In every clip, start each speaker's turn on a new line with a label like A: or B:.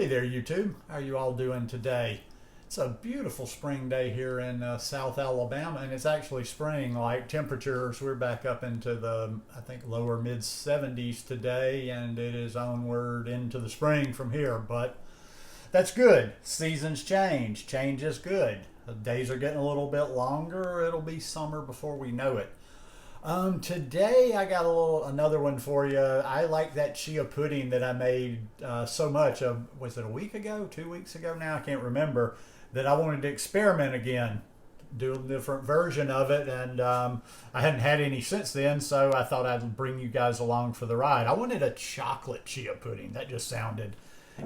A: Hey there, YouTube. How are you all doing today? It's a beautiful spring day here in South Alabama, and it's actually spring. Like temperatures, we're back up into the, I think, lower mid 70s today, and it is onward into the spring from here. But that's good. Seasons change. Change is good. The days are getting a little bit longer. It'll be summer before we know it. Today I got another one for you. I like that chia pudding that I made so much of. Was it a week ago, 2 weeks ago now? I can't remember. That I wanted to experiment again, do a different version of it, and I hadn't had any since then, so I thought I'd bring you guys along for the ride. I wanted a chocolate chia pudding. That just sounded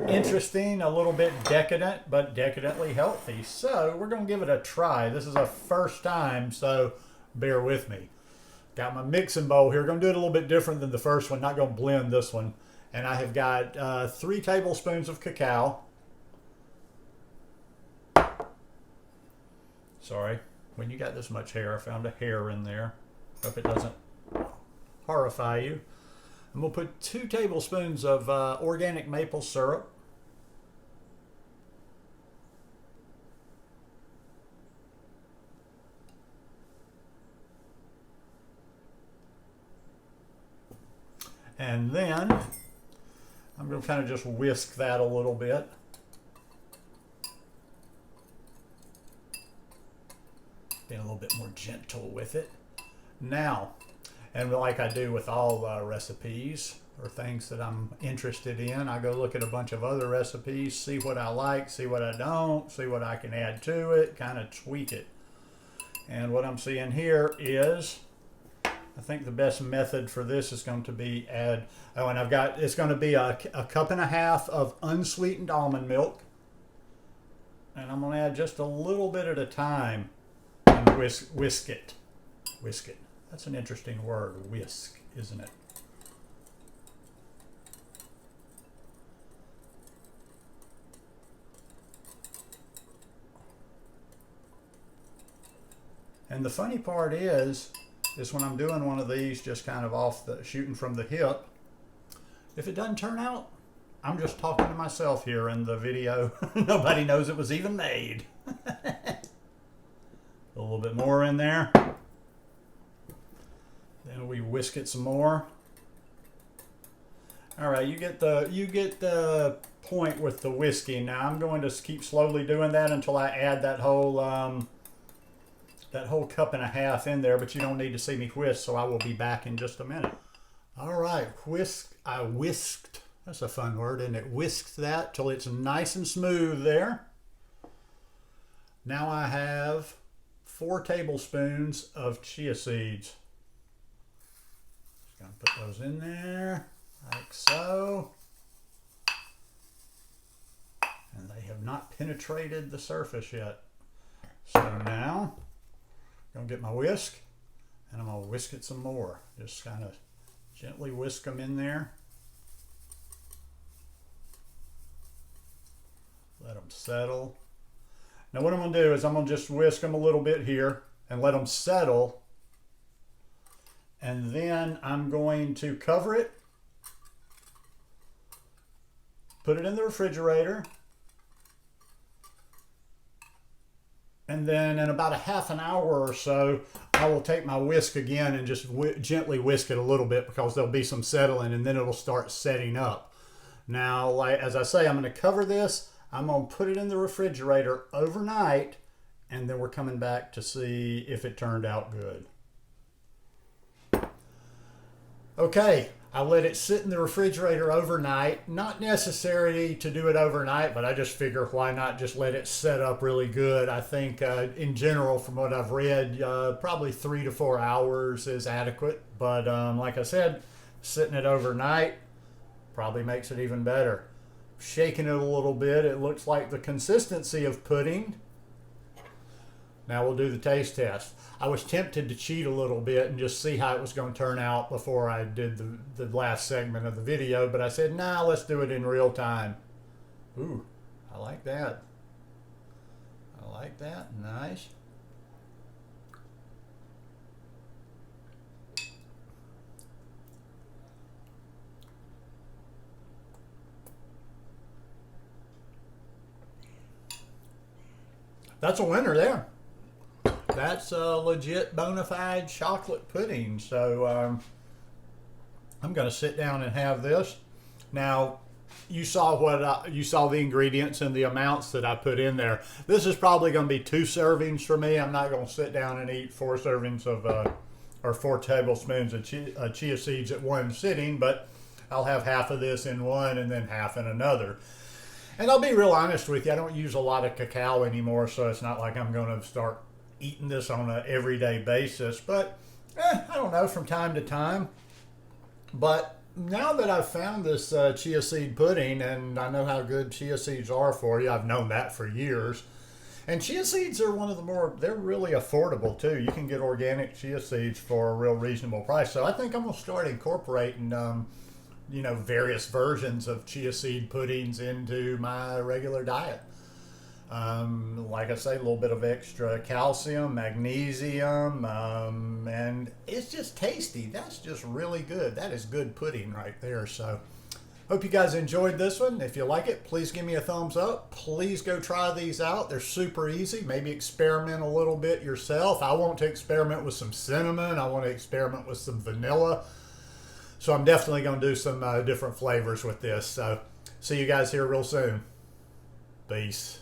A: interesting, a little bit decadent, but decadently healthy. So we're going to give it a try. This is a first time, so bear with me. Got my mixing bowl here. Going to do it a little bit different than the first one. Not going to blend this one. And I have got 3 tablespoons of cacao. Sorry, when you got this much hair, I found a hair in there. Hope it doesn't horrify you. And we'll put 2 tablespoons of organic maple syrup. And then I'm going to kind of just whisk that a little bit. Being a little bit more gentle with it. Now, and like I do with all recipes or things that I'm interested in, I go look at a bunch of other recipes, see what I like, see what I don't, see what I can add to it, kind of tweak it. And what I'm seeing here is, I think the best method for this is going to be it's going to be a cup and a half of unsweetened almond milk. And I'm going to add just a little bit at a time and whisk it. Whisk it. That's an interesting word, whisk, isn't it? And the funny part is when I'm doing one of these just kind of shooting from the hip, if it doesn't turn out, I'm just talking to myself here in the video. Nobody knows it was even made. A little bit more in there. Then we whisk it some more. All right, you get the point with the whisking. Now I'm going to keep slowly doing that until I add that whole cup and a half in there, but you don't need to see me whisk, so I will be back in just a minute. All right, I whisked, that's a fun word, isn't it? Whisked that till it's nice and smooth there. Now I have 4 tablespoons of chia seeds. Just gonna put those in there, like so. And they have not penetrated the surface yet. So now, I'm gonna get my whisk, and I'm gonna whisk it some more. Just kind of gently whisk them in there. Let them settle. Now what I'm gonna do is I'm gonna just whisk them a little bit here and let them settle. And then I'm going to cover it, put it in the refrigerator, and then in about a half an hour or so, I will take my whisk again and just gently whisk it a little bit, because there'll be some settling, and then it'll start setting up. Now, like as I say, I'm going to cover this. I'm going to put it in the refrigerator overnight, and then we're coming back to see if it turned out good. Okay. I let it sit in the refrigerator overnight. Not necessary to do it overnight, but I just figure why not just let it set up really good. I think in general, from what I've read, probably 3 to 4 hours is adequate. But like I said, sitting it overnight probably makes it even better. Shaking it a little bit, it looks like the consistency of pudding. Now we'll do the taste test. I was tempted to cheat a little bit and just see how it was going to turn out before I did the last segment of the video, but I said, nah, let's do it in real time. Ooh, I like that. I like that. Nice. that's a winner there. That's a legit bona fide chocolate pudding. So I'm going to sit down and have this. Now, you saw you saw the ingredients and the amounts that I put in there. This is probably going to be 2 servings for me. I'm not going to sit down and eat 4 servings of or 4 tablespoons of chia seeds at one sitting, but I'll have half of this in one and then half in another. And I'll be real honest with you, I don't use a lot of cacao anymore, so it's not like I'm going to start eating this on an everyday basis. But I don't know, from time to time. But now that I've found this chia seed pudding, and I know how good chia seeds are for you, I've known that for years. And chia seeds are one of the they're really affordable too. You can get organic chia seeds for a real reasonable price. So I think I'm going to start incorporating various versions of chia seed puddings into my regular diet. Like I say, a little bit of extra calcium, magnesium, and it's just tasty. That's just really good. That is good pudding right there. So hope you guys enjoyed this one. If you like it, please give me a thumbs up. Please go try these out. They're super easy. Maybe experiment a little bit yourself. I want to experiment with some cinnamon. I want to experiment with some vanilla. So I'm definitely going to do some different flavors with this. So see you guys here real soon. Peace.